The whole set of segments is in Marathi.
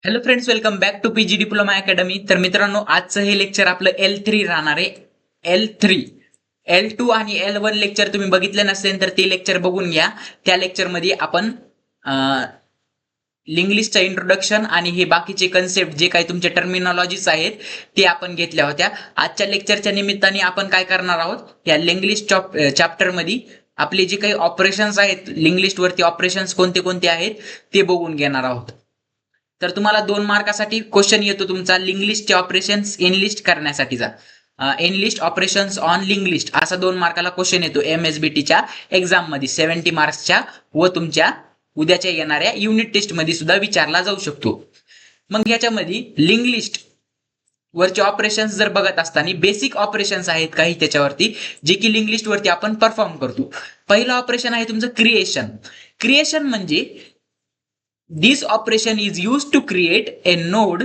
Hello friends, welcome back to PG diploma academy. तर मित्रांनो, आजचं हे लेक्चर आपलं L3 राहणार आहे. L3, L2 आणि L1 लेक्चर तुम्ही बघितले नसेल तर ते लेक्चर बघून घ्या. त्या लेक्चर मध्ये आपण इंग्लिशचं इंट्रोडक्शन आणि हे बाकीचे कन्सेप्ट जे काही तुमचे टर्मिनॉलॉजीज आहेत ते आपण घेतल्या होत्या. आजच्या लेक्चरच्या निमित्ताने आपण काय करणार आहोत, या लिंग्लिश चॅप्टर मध्ये आपले जे काही ऑपरेशन्स आहेत, लिंग्लिस्ट वरती ऑपरेशन्स कोणते कोणते आहेत ते बघून घेणार आहोत. तर तुम्हाला 2 मार्कासाठी क्वेश्चन येतो तुमचा लिंग्लिस्टचे ऑपरेशन्स एनलिस्ट करण्यासाठीचा. एनलिस्ट ऑपरेशन्स ऑन लिंग्लिस्ट असा 2 मार्काला क्वेश्चन येतो MSBTच्या एक्झाम मध्ये 70 मार्क्सच्या, व तुमच्या उद्याच्या येणाऱ्या युनिट टेस्ट मध्ये सुद्धा विचारला जाऊ शकतो. मग ह्याच्यामध्ये लिंग्लिस्ट वरचे ऑपरेशन्स जर बघत असताना बेसिक ऑपरेशन्स आहेत काही त्याच्यावरती, जे की लिंग्लिस्ट वरती आपण परफॉर्म करतो. पहिलं ऑपरेशन आहे तुमचं क्रिएशन. क्रिएशन म्हणजे this operation is use to create a node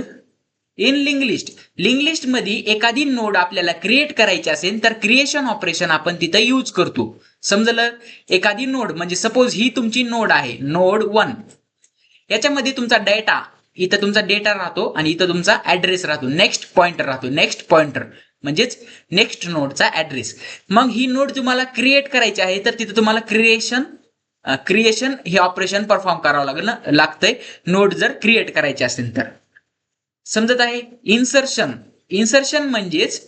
in linked list. Linked list मध्ये एखादी नोड आपल्याला क्रिएट करायची असेल तर क्रिएशन ऑपरेशन आपण तिथं यूज करतो. समजलं? एखादी नोड म्हणजे सपोज ही तुमची नोड आहे, नोड 1. याच्यामध्ये तुमचा डेटा, इथं तुमचा डेटा राहतो आणि इथं तुमचा ऍड्रेस राहतो, नेक्स्ट पॉइंटर राहतो. नेक्स्ट पॉइंटर म्हणजेच नेक्स्ट नोडचा ऍड्रेस. मग ही नोड तुम्हाला क्रिएट करायची आहे तर तिथं तुम्हाला क्रिएशन हे ऑपरेशन परफॉर्म करावं लागतंय, नोड जर क्रिएट करायचे असेल तर. समजत आहे? इन्सर्शन म्हणजेच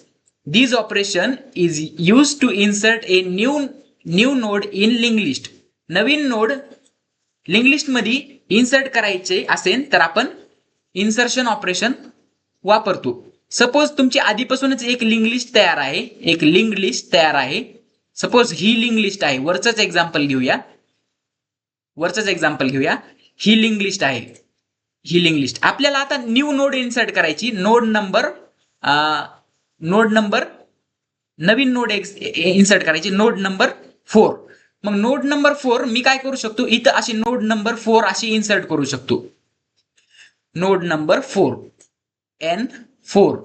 this operation is use to insert a new node in linked list. नवीन नोड लिंग्लिस्ट मध्ये इन्सर्ट करायचे असेल तर आपण इन्सर्शन ऑपरेशन वापरतो. सपोज तुमची आधीपासूनच एक लिंक लिस्ट तयार आहे, सपोज ही लिंक लिस्ट आहे. वरचंच एक्झाम्पल घेऊया. ही लिंक लिस्ट आहे. ही लिंक लिस्ट आपल्याला आता न्यू नोड इन्सर्ट करायची. नोड नंबर नवीन नोड इन्सर्ट करायची, नोड नंबर 4. मग नोड नंबर 4 मी काय करू शकतो, इथं अशी नोड नंबर 4 अशी इन्सर्ट करू शकतो. नोड नंबर 4 N4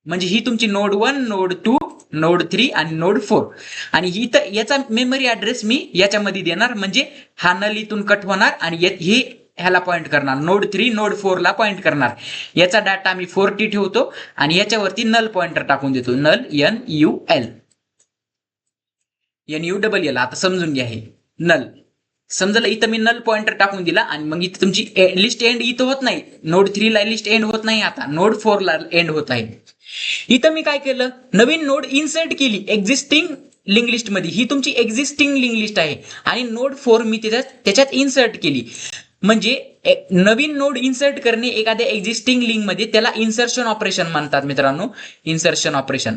म्हणजे ही तुमची नोड 1, नोड 2, नोड 3 आणि नोड 4. आणि इथं याचा मेमरी ऍड्रेस मी याच्यामध्ये देणार, म्हणजे हा नल इथून कट होणार आणि हे ह्याला पॉइंट करणार. नोड 3 नोड 4 ला पॉइंट करणार. याचा डाटा मी 40 ठेवतो आणि याच्यावरती नल पॉइंटर टाकून देतो. Null NULL. आता समजून घ्या, हे नल समजलं. इथं मी नल पॉइंटर टाकून दिला आणि मग इथं तुमची लिस्ट एंड इथं होत नाही. नोड 3 ला लिस्ट एंड होत नाही, आता नोड 4 ला एंड होत आहे. इथं मी काय केलं, नवीन नोड इन्सर्ट केली एक्झिस्टिंग लिंक लिस्ट मध्ये. ही तुमची एक्झिस्टिंग लिंक लिस्ट आहे आणि नोड 4 मी त्याच्यात इन्सर्ट केली. म्हणजे नवीन नोड इन्सर्ट करणे एखाद्या एक्झिस्टिंग लिंक मध्ये, त्याला इन्सर्शन ऑपरेशन म्हणतात मित्रांनो. Insertion operation.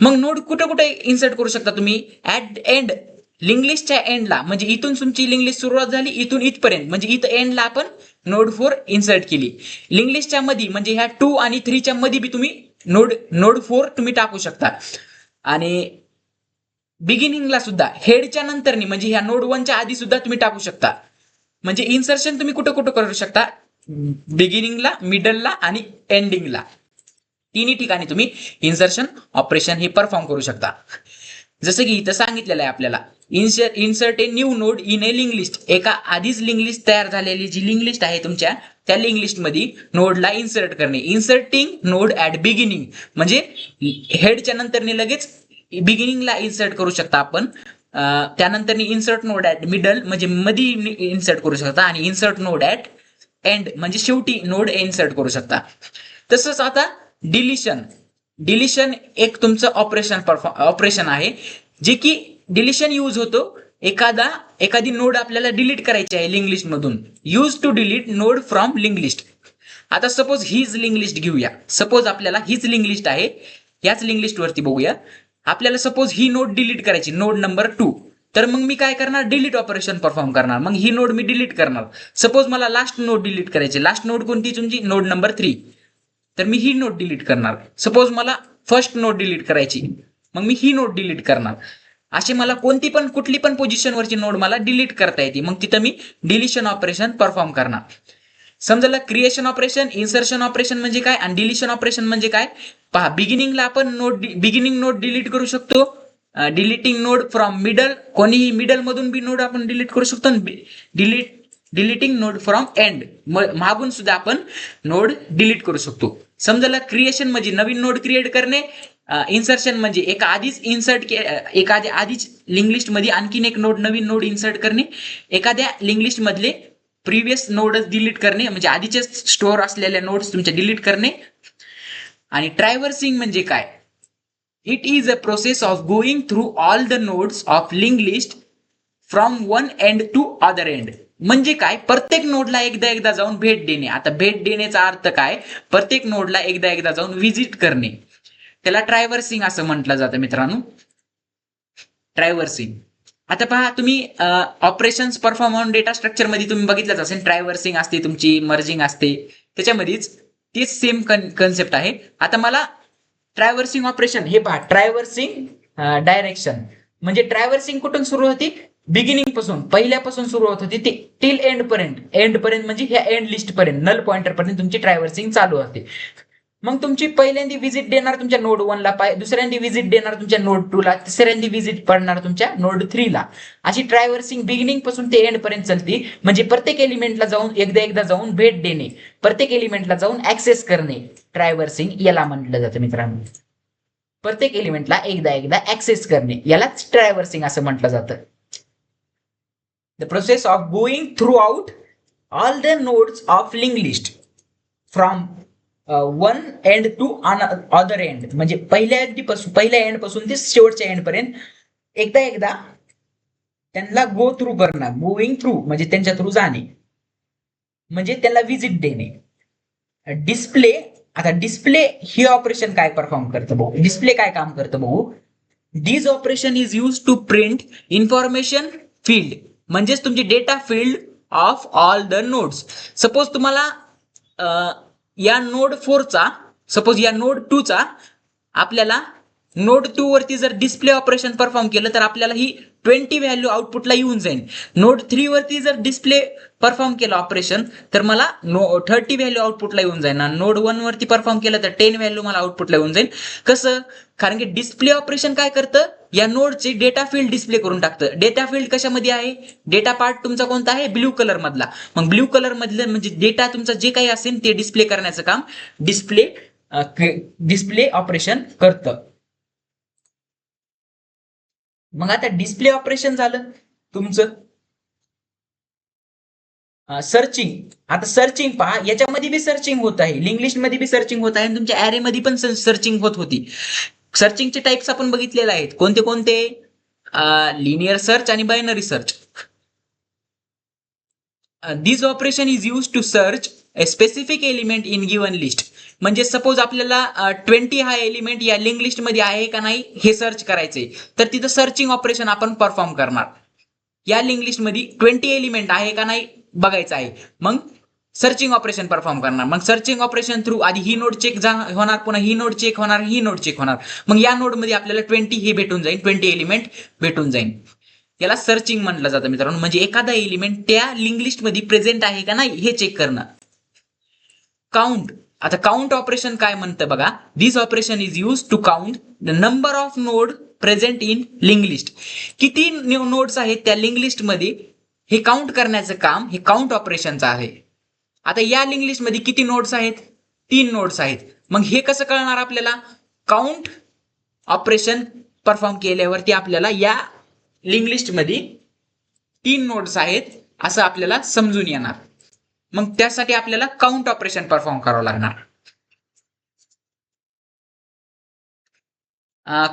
मग नोड कुठे कुठे इन्सर्ट करू शकता तुम्ही? ऍट एंड, लिंक लिस्टच्या एंडला. म्हणजे इथून तुमची लिंक लिस्ट सुरुवात झाली, इथून इथपर्यंत, म्हणजे इथं एंडला आपण नोड 4 इन्सर्ट केली. लिंक लिस्टच्या मध्ये म्हणजे ह्या 2 आणि 3 च्या मध्ये बी तुम्ही नोड 4 तुम्ही टाकू शकता. आणि बिगिनिंगला सुद्धा, हेडच्या नंतर म्हणजे ह्या नोड 1च्या आधी सुद्धा तुम्ही टाकू शकता. म्हणजे इन्सर्शन तुम्ही कुठं कुठं करू शकता? बिगिनिंगला, मिडलला आणि एंडिंगला. तिन्ही ठिकाणी तुम्ही इन्सर्शन ऑपरेशन हे परफॉर्म करू शकता. जसं की इथं सांगितलेलं आहे आपल्याला, insert a new node in A link list. एका आधीच लिंक लिस्ट तयार झालेली जी लिंक लिस्ट आहे तुमच्या, त्या लिंक लिस्ट मध्ये नोडला इन्सर्ट करणे. इन्सर्टिंग नोड ऍट बिगिनिंग म्हणजे हेडच्या नंतर लगेच बिगिनिंगला इन्सर्ट करू शकता आपण. त्यानंतर इन्सर्ट नोड ऍट मिडल म्हणजे मध्ये इन्सर्ट करू शकता. आणि इन्सर्ट नोड ऍट एंड म्हणजे शेवटी नोड इन्सर्ट करू शकता. तसंच आता डिलिशन एक तुमचं ऑपरेशन आहे, जे की डिलिशन यूज होतो एखादी नोड आपल्याला डिलीट करायची आहे लिंक लिस्ट मधून. Use to delete node from link list. आता सपोज हीच लिंक लिस्ट घेऊया. सपोज आपल्याला हीच लिंक लिस्ट आहे, याच लिंक लिस्ट वरती बघूया. आपल्याला सपोज ही नोड डिलीट करायची, नोड नंबर 2. तर मग मी काय करणार, डिलीट ऑपरेशन परफॉर्म करणार. मग ही नोड मी डिलीट करणार. सपोज मला लास्ट नोड डिलीट करायची. लास्ट नोड कोणती तुमची? Node number 3. तर मी ही नोड डिलीट करणार. सपोज मला फर्स्ट नोड डिलीट करायची, मग मी ही नोड डिलीट करणार. असे मला कुठली पण पोझिशन वरची नोड मला डिलीट करता येते. मग तिथं मी डिलिशन ऑपरेशन परफॉर्म करणार. समजलं? क्रिएशन ऑपरेशन, इन्सर्शन ऑपरेशन म्हणजे काय आणि डिलिशन ऑपरेशन म्हणजे काय पहा. बिगिनिंगला आपण बिगिनिंग नोड डिलीट करू शकतो. डिलीटिंग नोड फ्रॉम मिडल, कोणीही मिडल मधून बी नोड आपण डिलीट करू शकतो. Delete deleting node from end, मागून सुद्धा आपण नोड डिलीट करू शकतो. समजा क्रिएशन म्हणजे नवीन नोड क्रिएट करणे, इन्सर्शन म्हणजे एखाद्या आधीच लिंक लिस्ट मध्ये आणखीन एक नवीन नोड इन्सर्ट करणे, एखाद्या लिंक लिस्ट मधले प्रिव्हियस नोड्स डिलीट करणे म्हणजे आधीचे स्टोअर असलेल्या नोड्स तुमच्या डिलीट करणे. आणि ट्रॅव्हर्सिंग म्हणजे काय? It is a process of going through all the nodes of link list from one end to other end. म्हणजे काय? प्रत्येक नोडला एकदा जाऊन भेट देणे. आता भेट देण्याचा अर्थ काय? प्रत्येक नोडला एकदा जाऊन व्हिजिट करणे, त्याला ट्रॅव्हर्सिंग असं म्हटलं जातं मित्रांनो. ट्रॅव्हर्सिंग. आता पहा तुम्ही operations perform on data structure मध्ये तुम्ही बघितलंच असेल, ट्रॅव्हर्सिंग असते तुमची, मर्जिंग असते, त्याच्यामध्येच तेच सेम कन्सेप्ट आहे. आता मला ट्रॅव्हर्सिंग ऑपरेशन हे पहा, ट्रॅव्हर्सिंग डायरेक्शन म्हणजे ट्रॅव्हर्सिंग कुठून सुरू होती? बिगिनिंग पासून, पहिल्यापासून सुरू होत होती ती टिल एंड पर्यंत म्हणजे ह्या एंड लिस्ट पर्यंत, नल पॉइंटर पर्यंत तुमची ट्रॅव्हर्सिंग चालू होते. मग तुमची पहिल्यांदी व्हिजिट देणार तुमच्या नोड 1 ला, दुसऱ्यांदी व्हिजिट देणार तुमच्या नोड 2 ला, तिसऱ्यांदी व्हिजिट पडणार तुमच्या नोड 3 ला. अशी ट्रॅव्हर्सिंग बिगिनिंग पासून ते एंड पर्यंत चालती. म्हणजे प्रत्येक एलिमेंटला जाऊन एकदा जाऊन भेट देणे, प्रत्येक एलिमेंटला जाऊन ऍक्सेस करणे, ट्रॅव्हर्सिंग याला म्हटलं जातं मित्रांनो. प्रत्येक एलिमेंटला एकदा ऍक्सेस करणे यालाच ट्रॅव्हर्सिंग असं म्हटलं जातं. The process of going throughout all the nodes of linked list from one end to other end, म्हणजे पहिल्या एंड पासून ते शेवटच्या एंड पर्यंत एकदा त्यांना गो थ्रू करणं. गोईंग थ्रू म्हणजे त्यांच्या थ्रू जाणे, म्हणजे त्यांना व्हिजिट देणे. डिस्प्ले. आता डिस्प्ले हे ऑपरेशन काय परफॉर्म करतं भाऊ? डिस्प्ले काय काम करतं भाऊ? This operation is use to print information field, म्हणजेच तुमची data field of all the nodes. Suppose तुम्हाला या नोड 4 चा, सपोज या नोड 2 चा आपल्याला नोड 2 वरती जर डिस्प्ले ऑपरेशन परफॉर्म केलं तर आपल्याला ही 20 व्हॅल्यू आउटपुटला येऊन जाईल. नोड 3 वरती जर डिस्प्ले परफॉर्म केलं ऑपरेशन तर मला 30 व्हॅल्यू आउटपुटला येऊन जाईल. नोड 1 वरती परफॉर्म केलं तर 10 व्हॅल्यू मला आउटपुटला येऊन जाईल. कसं? कारण की डिस्प्ले ऑपरेशन काय करतं? या नोडचे डेटा फील्ड डिस्प्ले करून टाकतं. डेटा फील्ड कशामध्ये आहे? डेटा पार्ट तुमचा कोणता आहे? ब्ल्यू कलर मधला. मग ब्ल्यू कलर मधलं म्हणजे डेटा तुमचा जे काही असेल ते डिस्प्ले करण्याचं काम डिस्प्ले ऑपरेशन करतं. मग आता डिस्प्ले ऑपरेशन झालं तुमचं. सर्चिंग. आता सर्चिंग पहा, याच्यामध्ये बी सर्चिंग होत आहे, लिंक लिस्ट मध्ये बी सर्चिंग होत आहे आणि तुमच्या ऍरे मध्ये पण सर्चिंग होत होती. सर्चिंगचे टाइप्स आपण बघितलेले आहेत. कोणते कोणते? लिनियर सर्च आणि binary search. This operation is use to search a specific element in given list. म्हणजे सपोज आपल्याला 20 हा एलिमेंट या लिंक लिस्ट मध्ये आहे का नाही हे सर्च करायचंय, तर तिथं सर्चिंग ऑपरेशन आपण परफॉर्म करणार. या लिंक लिस्ट मध्ये 20 एलिमेंट आहे का नाही बघायचं आहे, मग सर्चिंग ऑपरेशन परफॉर्म करणार. मग सर्चिंग ऑपरेशन थ्रू आधी ही नोड चेक होणार, पुन्हा ही नोड चेक होणार, ही नोड चेक होणार. मग या नोड मध्ये आपल्याला 20 हे भेटून जाईल, 20 एलिमेंट भेटून जाईल. याला सर्चिंग म्हटलं जातं मित्रांनो. म्हणजे एखादा एलिमेंट त्या लिंक लिस्ट मध्ये प्रेझेंट आहे का नाही हे चेक करणं. काउंट. आता काउंट ऑपरेशन काय म्हणतं बघा. This operation is use to count the number of node present in link list. किती नोड्स आहेत त्या लिंक लिस्ट मध्ये हे काउंट करण्याचं काम हे काउंट ऑपरेशनचं आहे. आता या लिंक लिस्ट मध्ये किती नोड्स आहेत? 3 नोड्स आहेत. मग हे कसं कळणार आपल्याला? काउंट ऑपरेशन परफॉर्म केल्यावरती आपल्याला या लिंक लिस्ट मध्ये 3 नोड्स आहेत असं आपल्याला समजून येणार. मग त्यासाठी आपल्याला काउंट ऑपरेशन परफॉर्म करावं लागणार.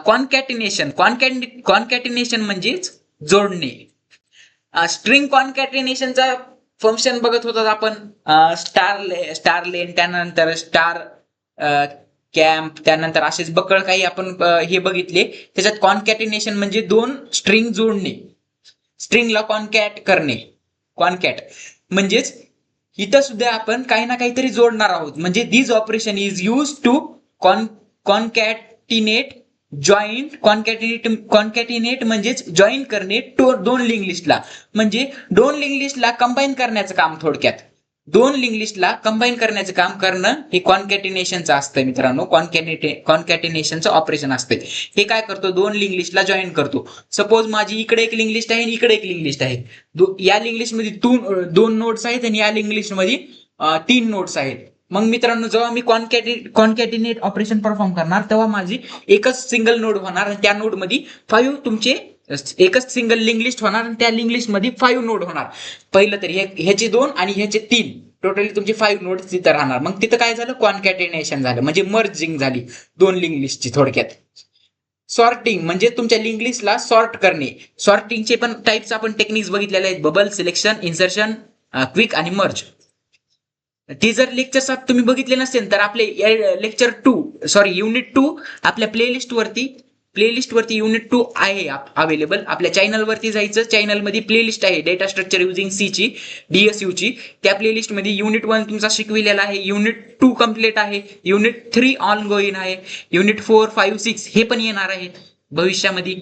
कॉन्कॅटिनेशन. कॉन्कॅटिनेशन म्हणजेच जोडणे. स्ट्रिंग कॉन्कॅटिनेशनचा फंक्शन बघत होतात आपण. स्टार लेन, त्यानंतर स्टार कॅम्प, त्यानंतर असेच बक्कळ काही आपण हे बघितले. त्याच्यात कॉन्कॅटिनेशन म्हणजे 2 स्ट्रिंग जोडणे, स्ट्रिंगला कॉन्कॅट करणे. कॉन्कॅट म्हणजेच इथं सुद्धा आपण काही ना काहीतरी जोडणार आहोत. म्हणजे this operation is use to concatenate join. Concatenate म्हणजेच जॉईन करणे 2 लिंक लिस्टला, म्हणजे 2 लिंक लिस्टला कंबाईन करण्याचं काम थोडक्यात. दोन लिंक लिस्टला कंबाईन करण्याचं काम करणं हे कॉन्कॅटिनेशनचं असतं मित्रांनो. कॉन्कॅटिनेशनचं ऑपरेशन असते. हे काय करतो, दोन लिंक लिस्टला जॉईन करतो. सपोज माझी इकडे एक लिंक लिस्ट आहे आणि इकडे एक लिंक लिस्ट आहे. या लिंक लिस्टमध्ये दोन नोड्स आहेत आणि या लिंक लिस्टमध्ये 3 नोड्स आहेत. मग मित्रांनो जेव्हा मी कॉन्कॅटिनेट ऑपरेशन परफॉर्म करणार तेव्हा माझी एकच सिंगल नोड होणार आणि त्या नोड मध्ये 5 तुमचे एकच सिंगल लिंक लिस्ट होणार आणि त्या लिंक लिस्ट मध्ये 5 नोड होणार. पहिलं तर ह्याचे 2 आणि ह्याचे 3 टोटली तुमचे 5 नोड तिथं राहणार. मग तिथं काय झालं, कॉन्कॅटिनेशन झालं म्हणजे मर्जिंग झाली दोन लिंक लिस्टची. थोडक्यात सॉर्टिंग म्हणजे तुमच्या लिंक लिस्टला सॉर्ट करणे. सॉर्टिंगचे पण टाइप्स आपण टेक्निक्स बघितलेले आहेत, बबल, सिलेक्शन, इन्सर्शन, क्विक आणि मर्ज. ते जर लेक्चर तुम्ही बघितले नसेल तर आपले युनिट 2 आपल्या प्लेलिस्ट वरती युनिट 2 आहे अवेलेबल. आपल्या चॅनल वरती जायचं, चॅनल मध्ये प्लेलिस्ट आहे डेटा स्ट्रक्चर युजिंग सी ची, DSU ची. त्या प्लेलिस्ट मध्ये युनिट 1 तुमचा शिकविलेला आहे, युनिट 2 कम्प्लीट आहे, युनिट 3 ऑन गोईंग आहे, युनिट 4, 5, 6 हे पण येणार आहेत भविष्यामध्ये.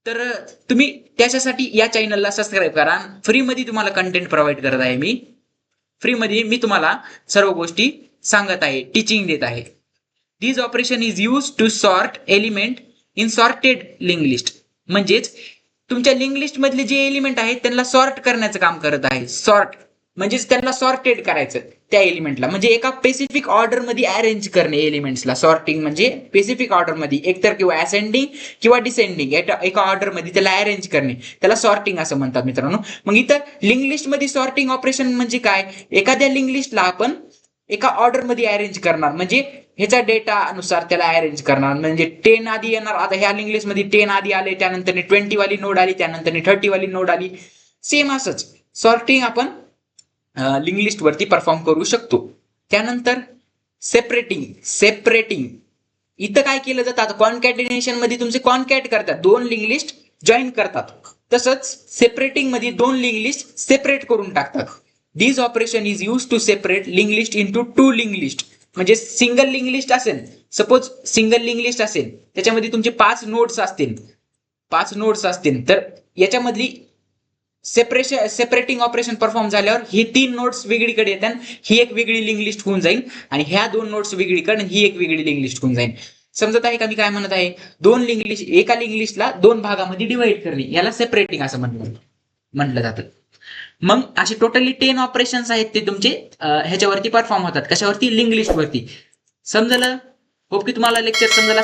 तर तुम्ही त्याच्यासाठी या चॅनलला सबस्क्राईब करा. फ्री मध्ये तुम्हाला कंटेंट प्रोव्हाइड करत आहे मी. फ्री मध्ये मी तुम्हाला सर्व गोष्टी सांगत आहे, टीचिंग देत आहे. This operation is use to sort element in sorted link list. म्हणजेच तुमच्या लिंक लिस्ट मधले जे एलिमेंट आहेत त्यांना सॉर्ट करण्याचं काम करत आहे. सॉर्ट म्हणजेच त्यांना सॉर्टेड करायचं त्या एलिमेंटला, म्हणजे एका स्पेसिफिक ऑर्डर मध्ये अरेंज करणे एलिमेंट्सला. सॉर्टिंग म्हणजे स्पेसिफिक ऑर्डर मध्ये एकतर किंवा असेंडिंग किंवा डिसेंडिंग एका ऑर्डर मध्ये त्याला अरेंज करणे, त्याला सॉर्टिंग असं म्हणतात मित्रांनो. मग इथं लिंक लिस्ट मध्ये सॉर्टिंग ऑपरेशन म्हणजे काय, एखाद्या लिंक लिस्टला आपण एका ऑर्डर मध्ये अरेंज करणार, म्हणजे ह्याच्या डेटा अनुसार त्याला अरेंज करणार. म्हणजे 10 आधी येणार, आता ह्या लिंक लिस्ट मध्ये 10 आधी आले, त्यानंतर 20 वाली नोड आली, त्यानंतर 30 वाली नोड आली. सेम असंच सॉर्टिंग आपण लिंक लिस्ट वरती परफॉर्म करू शकतो. त्यानंतर सेपरेटिंग इथं काय केलं जातं, आता कॉन्कॅटिनेशन मध्ये तुमचे कॉन्कॅट करतात, दोन लिंक लिस्ट जॉईन करतात. तसंच सेपरेटिंग मध्ये दोन लिंक लिस्ट सेपरेट करून टाकतात. This operation is use to separate link list into 2 link list. म्हणजे सिंगल लिंक लिस्ट असेल, सपोज सिंगल लिंक लिस्ट असेल त्याच्यामध्ये तुमचे 5 नोड्स असतील तर याच्यामधली सेपरेटिंग ऑपरेशन परफॉर्म झाल्यावर ही 3 नोड्स वेगळीकडे येतात, ही एक वेगळी लिंक लिस्ट होऊन जाईल आणि ह्या 2 नोड्स वेगळीकडे ही एक वेगळी लिंक लिस्ट होऊन जाईल. समजत आहे का मी काय म्हणत आहे, दोन लिंक लिस्ट एका लिंक लिस्टला 2 भागामध्ये डिवाइड करणे याला सेपरेटिंग असं म्हटलं जातं. मग असे टोटली 10 ऑपरेशन्स आहेत ते तुमचे ह्याच्यावरती परफॉर्म होतात. कशावरती, लिंक लिस्ट वरती. समजलं? होप की तुम्हाला लेक्चर समजलं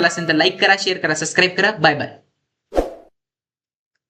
असेल तर लाईक करा, शेअर करा, सबस्क्राईब करा. Bye bye.